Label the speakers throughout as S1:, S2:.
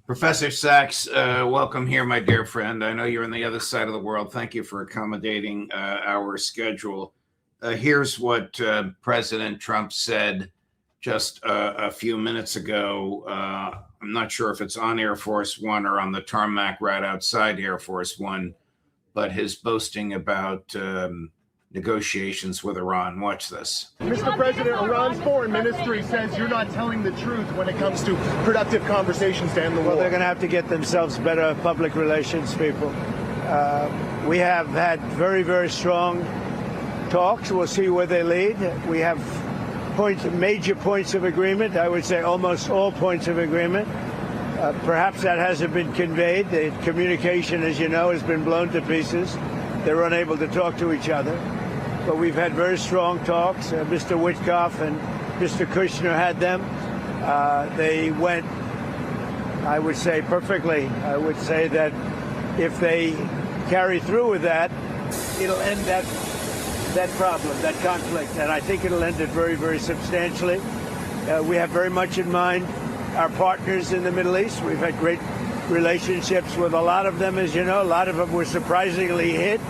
S1: Professor Sachs, welcome here, my dear friend. I know you're on the other side of the world. Thank you for accommodating our schedule. Here's what President Trump said just a few minutes ago. I'm not sure if it's on Air Force One or on the tarmac right outside Air Force One, but his boasting about negotiations with Iran. Watch this.
S2: Mr. President, Iran's foreign ministry says you're not telling the truth when it comes to productive conversations to end the war.
S3: Well, they're going to have to get themselves better public relations people. We have had very, very strong talks. We'll see where they lead. We have major points of agreement. I would say almost all points of agreement. Perhaps that hasn't been conveyed. The communication, as you know, has been blown to pieces. They're unable to talk to each other. But we've had very strong talks. Mr. Witkoff and Mr. Kushner had them. They went, I would say, perfectly. I would say that if they carry through with that, it'll end that problem, that conflict. And I think it'll end it very, very substantially. We have very much in mind our partners in the Middle East. We've had great relationships with a lot of them, as you know. A lot of them were surprisingly hit.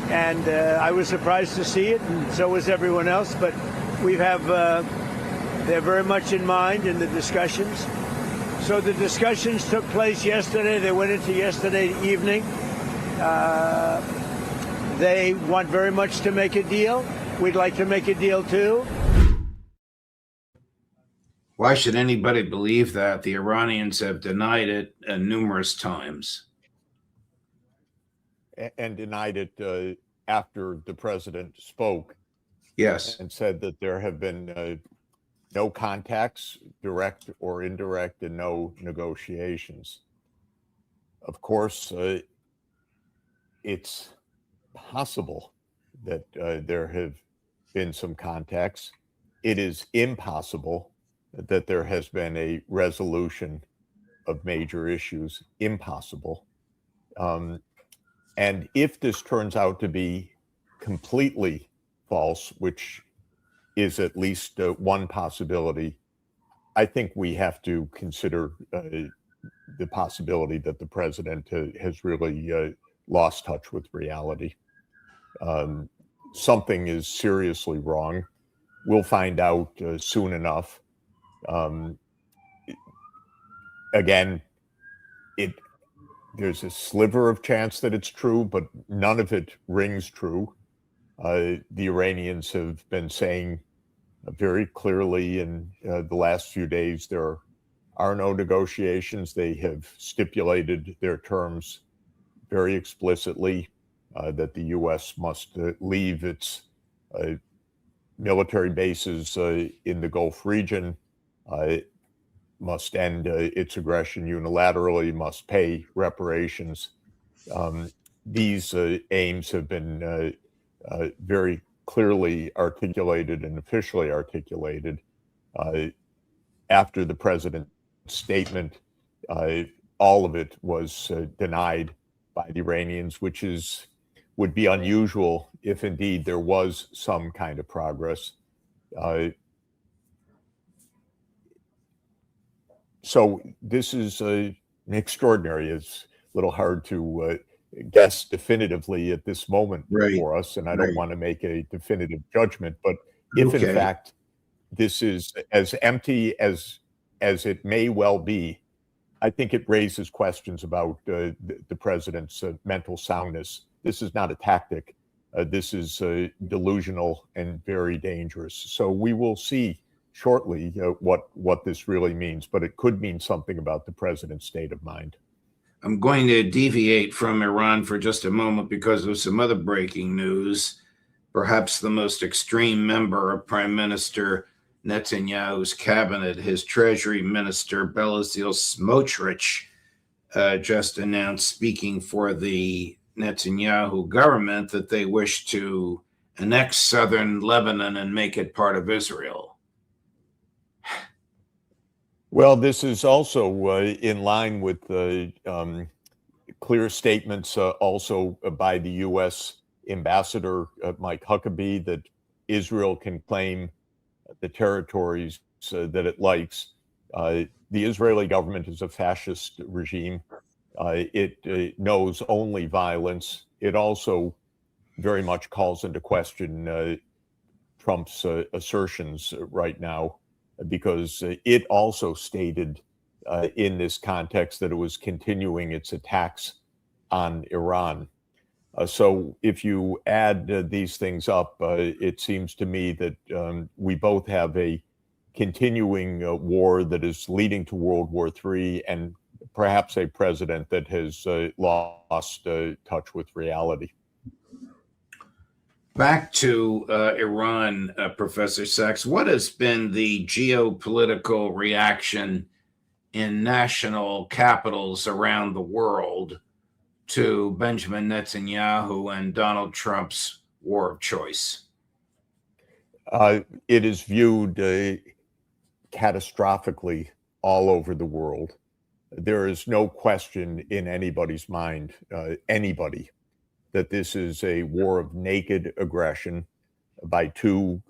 S3: And I was surprised to see it, and so was everyone else. But we have, they're very much in mind in the discussions. So the discussions took place yesterday. They went into yesterday evening. They want very much to make a deal. We'd like to make a deal too.
S1: Why should anybody believe that? The Iranians have denied it numerous times.
S4: And denied it after the president spoke.
S1: Yes.
S4: And said that there have been no contacts, direct or indirect, and no negotiations. Of course, it's possible that there have been some contacts. It is impossible that there has been a resolution of major issues. Impossible. And if this turns out to be completely false, which is at least one possibility, I think we have to consider the possibility that the president has really lost touch with reality. Something is seriously wrong. We'll find out soon enough. Again, there's a sliver of chance that it's true, but none of it rings true. The Iranians have been saying very clearly in the last few days there are no negotiations. They have stipulated their terms very explicitly, that the U.S. must leave its military bases in the Gulf region, must end its aggression unilaterally, must pay reparations. These aims have been very clearly articulated and officially articulated. After the president's statement, all of it was denied by the Iranians, which would be unusual if indeed there was some kind of progress. So this is extraordinary. It's a little hard to guess definitively at this moment for us, and I don't want to make a definitive judgment. But if in fact this is as empty as it may well be, I think it raises questions about the president's mental soundness. This is not a tactic. This is delusional and very dangerous. So we will see shortly what this really means, but it could mean something about the president's state of mind.
S1: I'm going to deviate from Iran for just a moment because of some other breaking news. Perhaps the most extreme member of Prime Minister Netanyahu's cabinet, his Treasury Minister Bezalel Smotrich, just announced, speaking for the Netanyahu government, that they wish to annex southern Lebanon and make it part of Israel.
S4: Well, this is also in line with clear statements also by the U.S. Ambassador Mike Huckabee that Israel can claim the territories that it likes. The Israeli government is a fascist regime. It knows only violence. It also very much calls into question Trump's assertions right now, because it also stated in this context that it was continuing its attacks on Iran. So if you add these things up, it seems to me that we both have a continuing war that is leading to World War III, and perhaps a president that has lost touch with reality.
S1: Back to Iran, Professor Sachs, what has been the geopolitical reaction in national capitals around the world to Benjamin Netanyahu and Donald Trump's war of choice?
S4: It is viewed catastrophically all over the world. There is no question in anybody's mind, that this is a war of naked aggression by two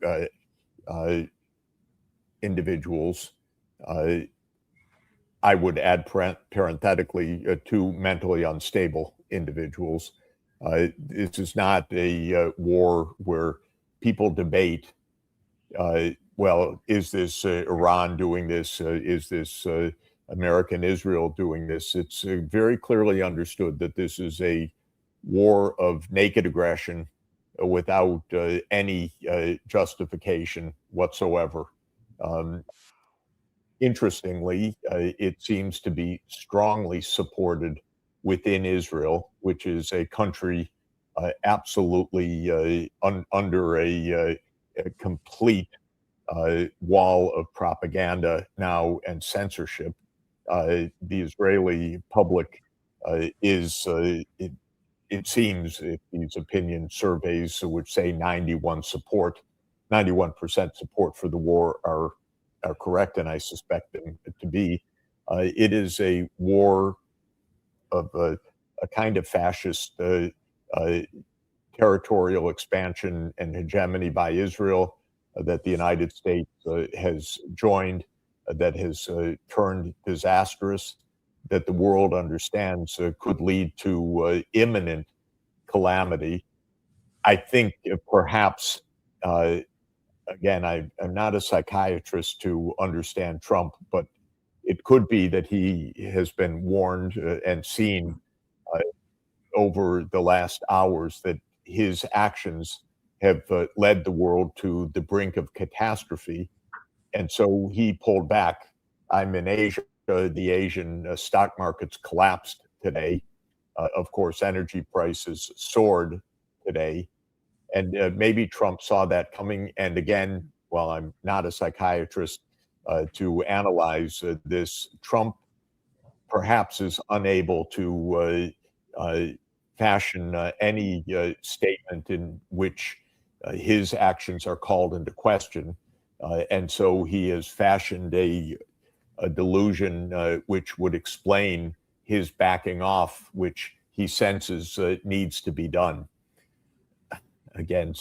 S4: individuals. I would add parenthetically two mentally unstable individuals. This is not a war where people debate, well, is this Iran doing this? Is this American Israel doing this? It's very clearly understood that this is a war of naked aggression without any justification whatsoever. Interestingly, it seems to be strongly supported within Israel, which is a country absolutely under a complete wall of propaganda now and censorship. The Israeli public is, it seems, if these opinion surveys, which say 91% support for the war are correct, and I suspect them to be, it is a war of a kind of fascist territorial expansion and hegemony by Israel that the United States has joined, that has turned disastrous, that the world understands could lead to imminent calamity. I think perhaps, again, I'm not a psychiatrist to understand Trump, but it could be that he has been warned and seen over the last hours that his actions have led the world to the brink of catastrophe. And so he pulled back. I'm in Asia. The Asian stock markets collapsed today. Of course, energy prices soared today. And maybe Trump saw that coming. And again, while I'm not a psychiatrist to analyze this, Trump perhaps is unable to fashion any statement in which his actions are called into question. And so he has fashioned a delusion which would explain his backing off, which he senses needs to be done. Again,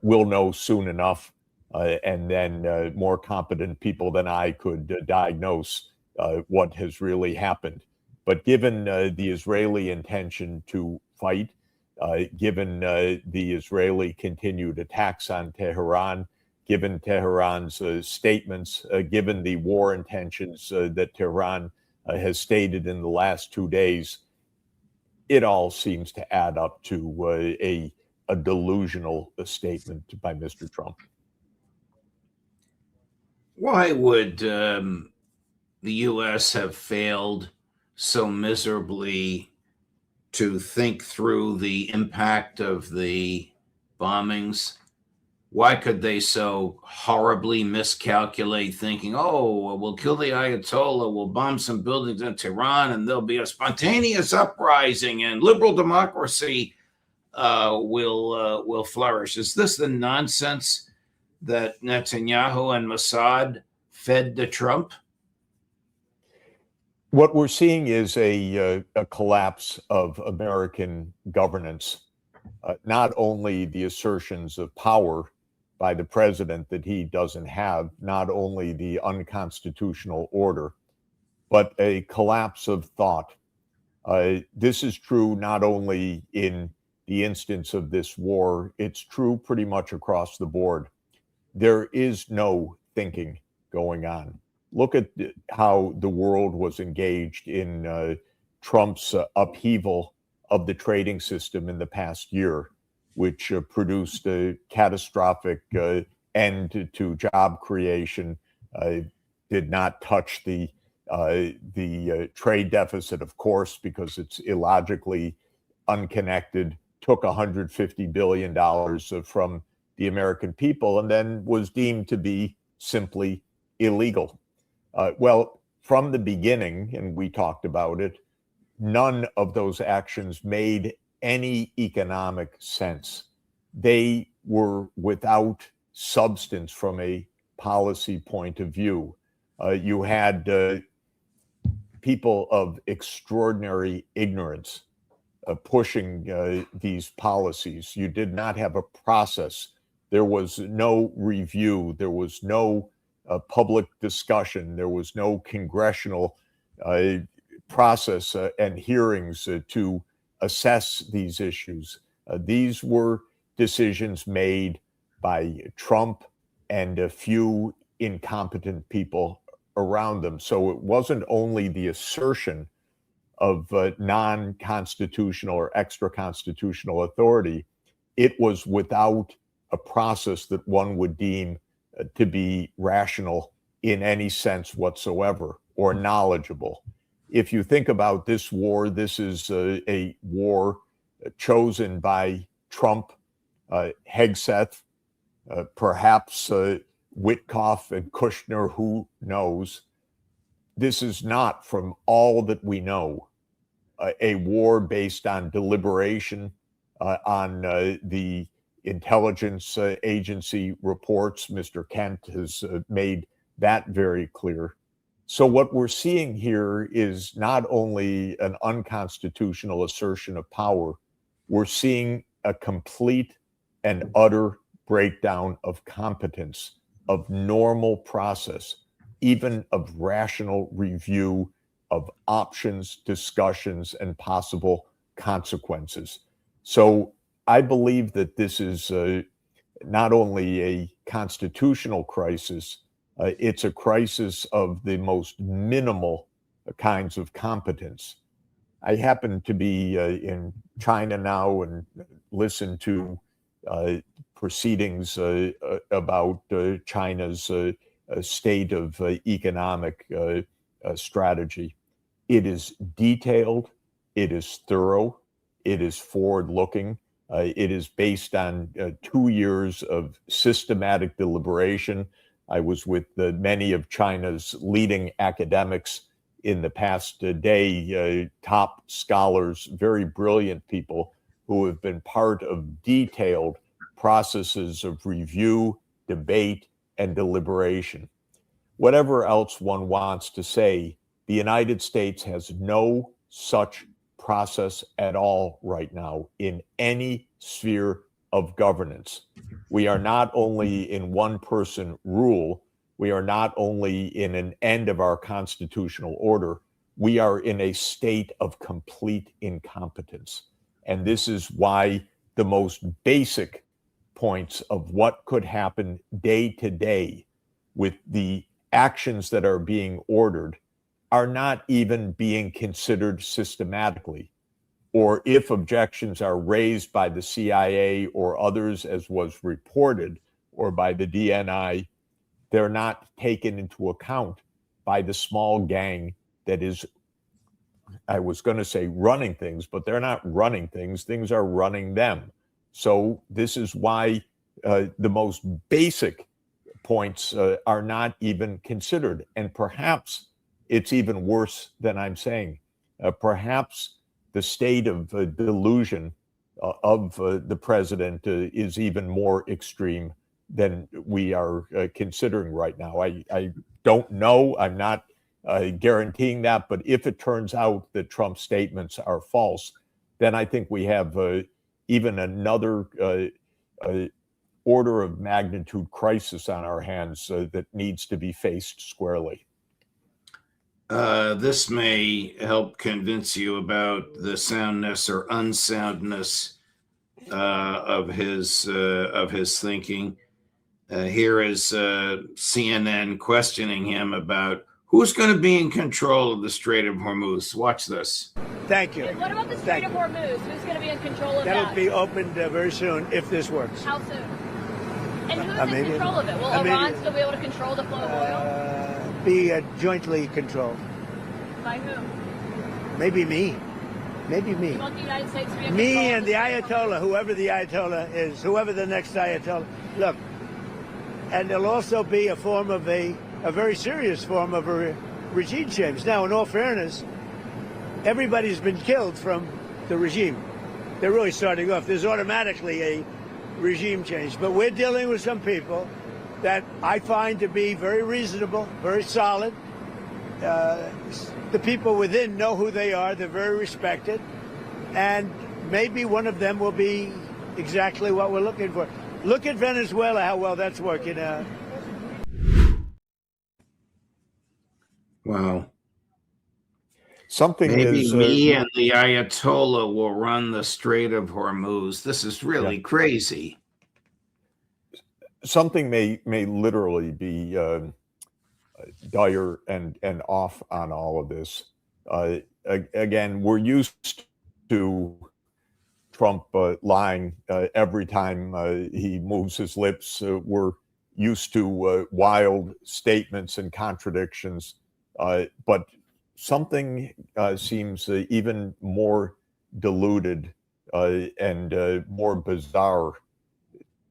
S4: we'll know soon enough, and then more competent people than I could diagnose what has really happened. But given the Israeli intention to fight, given the Israeli continued attacks on Tehran, given Tehran's statements, given the war intentions that Tehran has stated in the last 2 days, it all seems to add up to a delusional statement by Mr. Trump.
S1: Why would the U.S. have failed so miserably to think through the impact of the bombings? Why could they so horribly miscalculate, thinking, oh, we'll kill the Ayatollah, we'll bomb some buildings in Tehran, and there'll be a spontaneous uprising, and liberal democracy will flourish? Is this the nonsense that Netanyahu and Mossad fed to Trump?
S4: What we're seeing is a collapse of American governance, not only the assertions of power by the president that he doesn't have not only the unconstitutional order, but a collapse of thought. This is true not only in the instance of this war, it's true pretty much across the board. There is no thinking going on. Look at how the world was engaged in Trump's upheaval of the trading system in the past year, which produced a catastrophic end to job creation, did not touch the trade deficit, of course, because it's illogically unconnected, took $150 billion from the American people, and then was deemed to be simply illegal. Well, from the beginning, and we talked about it, none of those actions made any economic sense. They were without substance from a policy point of view. You had people of extraordinary ignorance pushing these policies. You did not have a process. There was no review. There was no public discussion. There was no congressional process and hearings to assess these issues. These were decisions made by Trump and a few incompetent people around them. So it wasn't only the assertion of non-constitutional or extra-constitutional authority, it was without a process that one would deem to be rational in any sense whatsoever or knowledgeable. If you think about this war, this is a war chosen by Trump, Hegseth, perhaps Witkoff and Kushner, who knows. This is not, from all that we know, a war based on deliberation, on the intelligence agency reports. Mr. Kent has made that very clear. So what we're seeing here is not only an unconstitutional assertion of power, we're seeing a complete and utter breakdown of competence, of normal process, even of rational review of options, discussions, and possible consequences. So I believe that this is not only a constitutional crisis, it's a crisis of the most minimal kinds of competence. I happen to be in China now and listen to proceedings about China's state of economic strategy. It is detailed, it is thorough, it is forward-looking. It is based on 2 years of systematic deliberation. I was with many of China's leading academics in the past day, top scholars, very brilliant people who have been part of detailed processes of review, debate, and deliberation. Whatever else one wants to say, the United States has no such process at all right now in any sphere of governance. We are not only in one-person rule, we are not only in an end of our constitutional order, we are in a state of complete incompetence. And this is why the most basic points of what could happen day to day with the actions that are being ordered are not even being considered systematically. Or if objections are raised by the CIA or others, as was reported, or by the DNI, they're not taken into account by the small gang that is, I was going to say running things, but they're not running things. Things are running them. So this is why the most basic points are not even considered. And perhaps it's even worse than I'm saying. Perhaps the state of delusion of the president is even more extreme than we are considering right now. I don't know. I'm not guaranteeing that. But if it turns out that Trump's statements are false, then I think we have even another order of magnitude crisis on our hands that needs to be faced squarely.
S1: This may help convince you about the soundness or unsoundness of his thinking. Here is CNN questioning him about who's going to be in control of the Strait of Hormuz. Watch this.
S3: Thank you.
S5: And what about the Strait of Hormuz? Who's going to be in control of that?
S3: That'll be opened very soon if this works.
S5: How soon? And who's in control of it? Will Iran still be able to control the flow of oil?
S3: Be jointly controlled.
S5: By who?
S3: Maybe me. Maybe me.
S5: You want the United States to be in
S3: Me
S5: control
S3: and the Ayatollah, whoever the Ayatollah is, whoever the next Ayatollah. Look, and there'll also be a form of a very serious form of a regime change. Now, in all fairness, everybody's been killed from the regime. They're really starting off. There's automatically a regime change. But we're dealing with some people that I find to be very reasonable, very solid. The people within know who they are. They're very respected. And maybe one of them will be exactly what we're looking for. Look at Venezuela, how well that's working out.
S1: Wow.
S4: Something
S1: Maybe
S4: is
S1: me and the Ayatollah will run the Strait of Hormuz. This is really crazy.
S4: Something may literally be dire and off on all of this. Again, we're used to Trump lying every time he moves his lips. We're used to wild statements and contradictions, but something seems even more diluted and more bizarre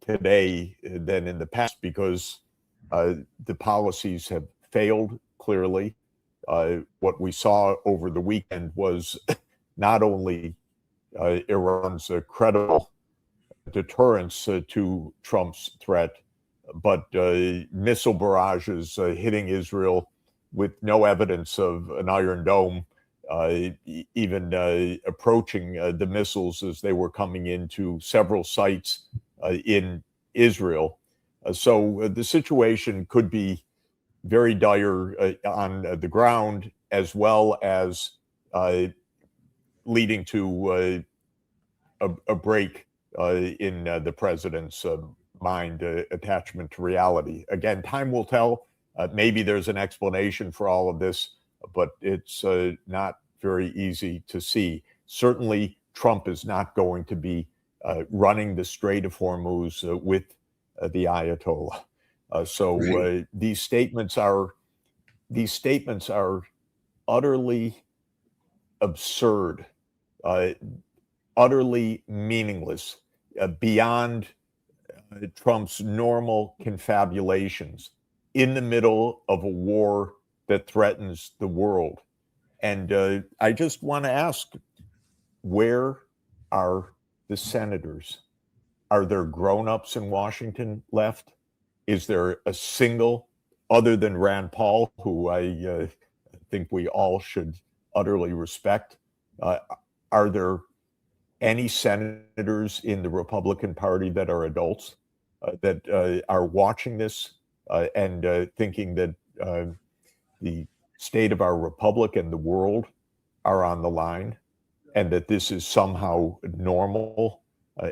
S4: today than in the past, because the policies have failed clearly. What we saw over the weekend was not only Iran's credible deterrence to Trump's threat, but missile barrages hitting Israel with no evidence of an Iron Dome, even approaching the missiles as they were coming into several sites in Israel. So the situation could be very dire on the ground, as well as leading to a break in the president's mind, attachment to reality. Again, time will tell. Maybe there's an explanation for all of this, but it's not very easy to see. Certainly, Trump is not going to be running the Strait of Hormuz with the Ayatollah. So these statements are utterly absurd, utterly meaningless, beyond Trump's normal confabulations in the middle of a war that threatens the world. And I just want to ask, where are the senators? Are there grown-ups in Washington left? Is there a single, other than Rand Paul, who I think we all should utterly respect? Are there any senators in the Republican Party that are adults that are watching this and thinking that the state of our republic and the world are on the line, and that this is somehow normal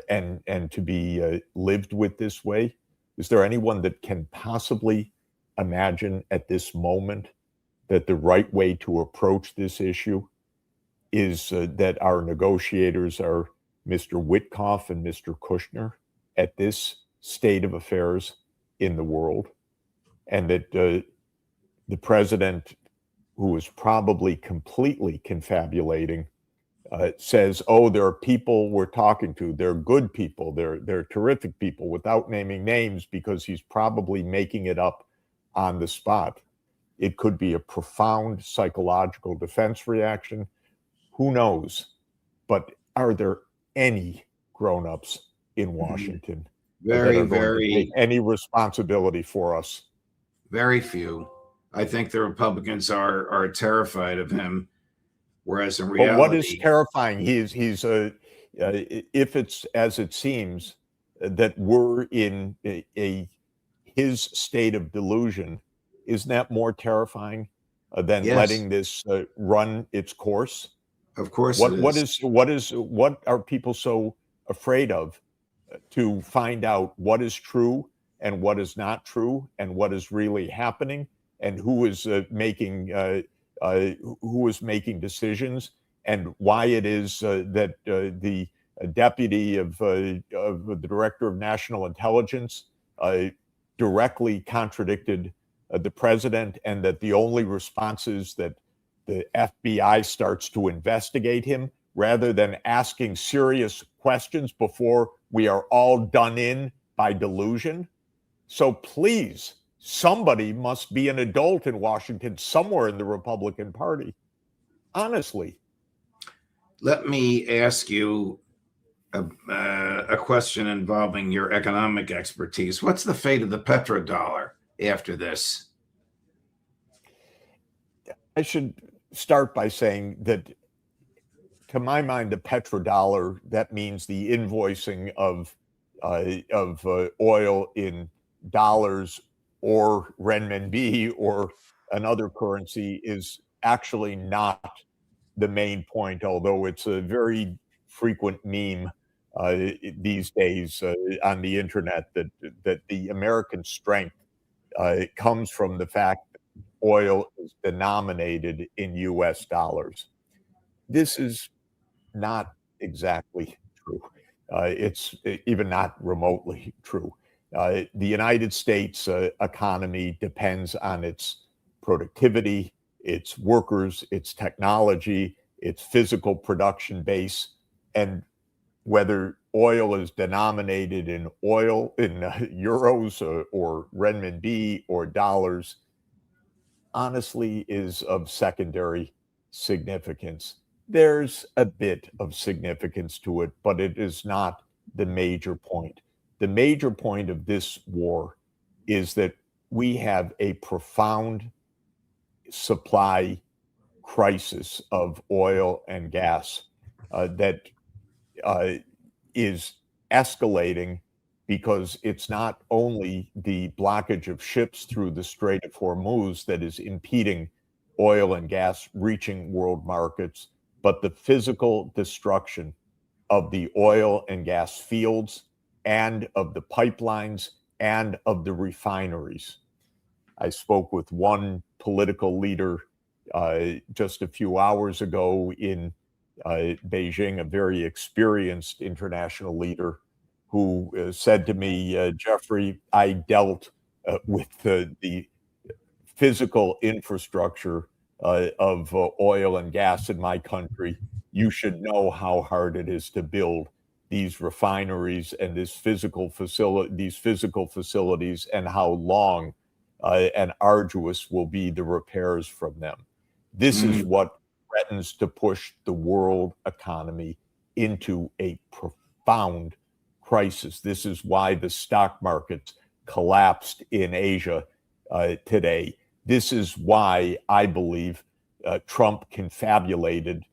S4: and to be lived with this way? Is there anyone that can possibly imagine at this moment that the right way to approach this issue is that our negotiators are Mr. Witkoff and Mr. Kushner at this state of affairs in the world, and that the president, who is probably completely confabulating, says, oh, there are people we're talking to, they're good people, they're terrific people, without naming names, because he's probably making it up on the spot. It could be a profound psychological defense reaction. Who knows? But are there any grown-ups in Washington that are going to take any responsibility for us?
S1: Very few. I think the Republicans are terrified of him, whereas in reality,
S4: but what is terrifying? He's if it's as it seems, that we're in his state of delusion, isn't that more terrifying than letting this run its course?
S1: Of course,
S4: what are people so afraid of to find out what is true and what is not true and what is really happening and who is making decisions and why it is that the deputy of the director of national intelligence directly contradicted the president, and that the only response is that the FBI starts to investigate him rather than asking serious questions before we are all done in by delusion. So please, somebody must be an adult in Washington, somewhere in the Republican Party. Honestly.
S1: Let me ask you a question involving your economic expertise. What's the fate of the petrodollar after this?
S4: I should start by saying that, to my mind, the petrodollar, that means the invoicing of oil in dollars or renminbi or another currency, is actually not the main point, although it's a very frequent meme these days on the internet that the American strength comes from the fact that oil is denominated in US dollars. This is not exactly true. It's even not remotely true. The United States economy depends on its productivity, its workers, its technology, its physical production base, and whether oil is denominated in euros or renminbi or dollars, honestly, is of secondary significance. There's a bit of significance to it, but it is not the major point. The major point of this war is that we have a profound supply crisis of oil and gas that is escalating, because it's not only the blockage of ships through the Strait of Hormuz that is impeding oil and gas reaching world markets, but the physical destruction of the oil and gas fields and of the pipelines and of the refineries. I spoke with one political leader just a few hours ago in Beijing, a very experienced international leader, who said to me, Jeffrey, I dealt with the physical infrastructure of oil and gas in my country. You should know how hard it is to build these refineries and these physical facilities, and how long and arduous will be the repairs from them. This is what threatens to push the world economy into a profound crisis. This is why the stock markets collapsed in Asia today. This is why I believe Trump confabulated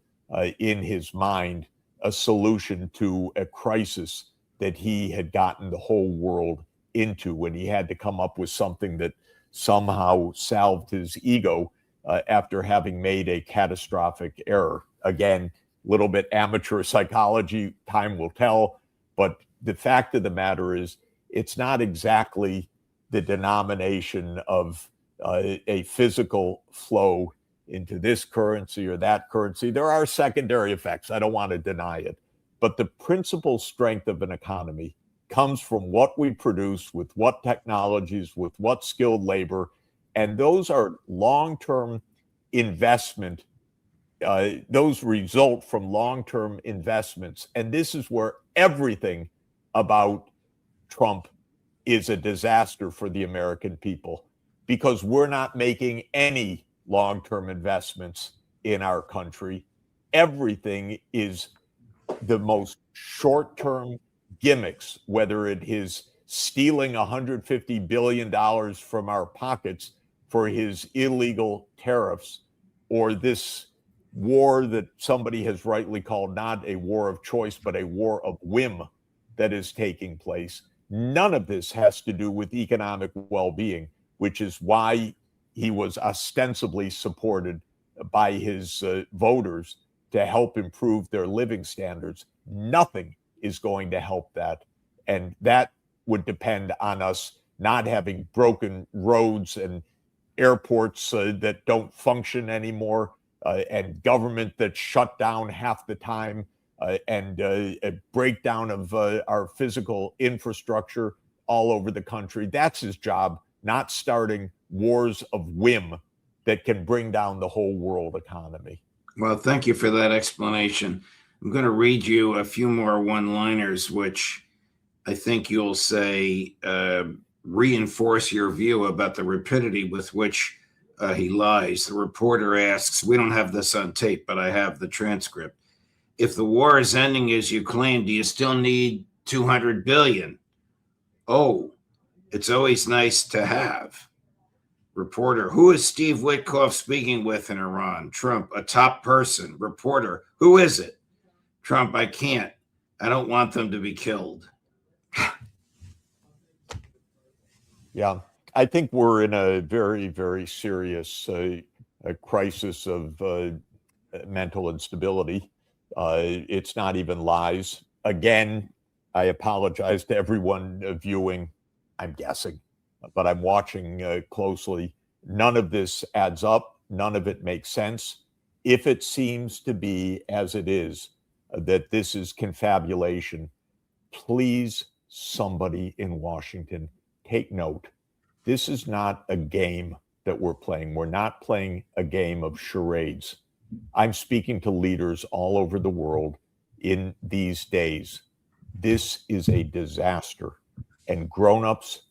S4: in his mind a solution to a crisis that he had gotten the whole world into, when he had to come up with something that somehow salved his ego after having made a catastrophic error. Again, a little bit amateur psychology, time will tell, but the fact of the matter is, it's not exactly the denomination of a physical flow into this currency or that currency. There are secondary effects. I don't want to deny it. But the principal strength of an economy comes from what we produce, with what technologies, with what skilled labor. And those are long-term investment. Those result from long-term investments. And this is where everything about Trump is a disaster for the American people, because we're not making any long-term investments in our country. Everything is the most short-term gimmicks, whether it is stealing $150 billion from our pockets for his illegal tariffs, or this war that somebody has rightly called not a war of choice, but a war of whim that is taking place. None of this has to do with economic well-being, which is why he was ostensibly supported by his voters to help improve their living standards. Nothing is going to help that. And that would depend on us not having broken roads and airports that don't function anymore, and government that's shut down half the time, and a breakdown of our physical infrastructure all over the country. That's his job, not starting wars of whim that can bring down the whole world economy.
S1: Well, thank you for that explanation. I'm going to read you a few more one-liners, which I think you'll say reinforce your view about the rapidity with which he lies. The reporter asks, we don't have this on tape, but I have the transcript. If the war is ending as you claim, do you still need 200 billion? Oh, it's always nice to have. Reporter, who is Steve Witkoff speaking with in Iran? Trump, a top person. Reporter, who is it? Trump, I can't. I don't want them to be killed.
S4: Yeah, I think we're in a very, very serious a crisis of mental instability. It's not even lies. Again, I apologize to everyone viewing. I'm guessing, but I'm watching closely. None of this adds up. None of it makes sense. If it seems to be as it is, that this is confabulation, please, somebody in Washington, take note. This is not a game that we're playing. We're not playing a game of charades. I'm speaking to leaders all over the world in these days. This is a disaster. And grown-ups,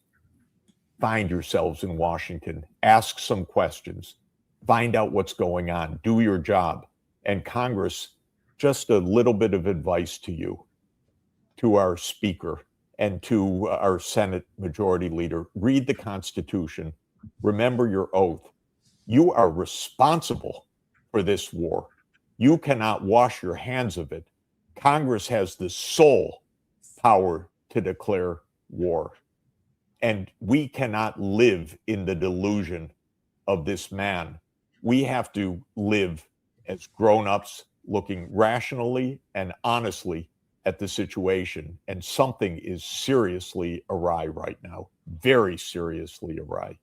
S4: find yourselves in Washington. Ask some questions. Find out what's going on. Do your job. And Congress, just a little bit of advice to you, to our Speaker, and to our Senate Majority Leader. Read the Constitution. Remember your oath. You are responsible for this war. You cannot wash your hands of it. Congress has the sole power to declare war. And we cannot live in the delusion of this man. We have to live as grown-ups, looking rationally and honestly at the situation. And something is seriously awry right now, very seriously awry.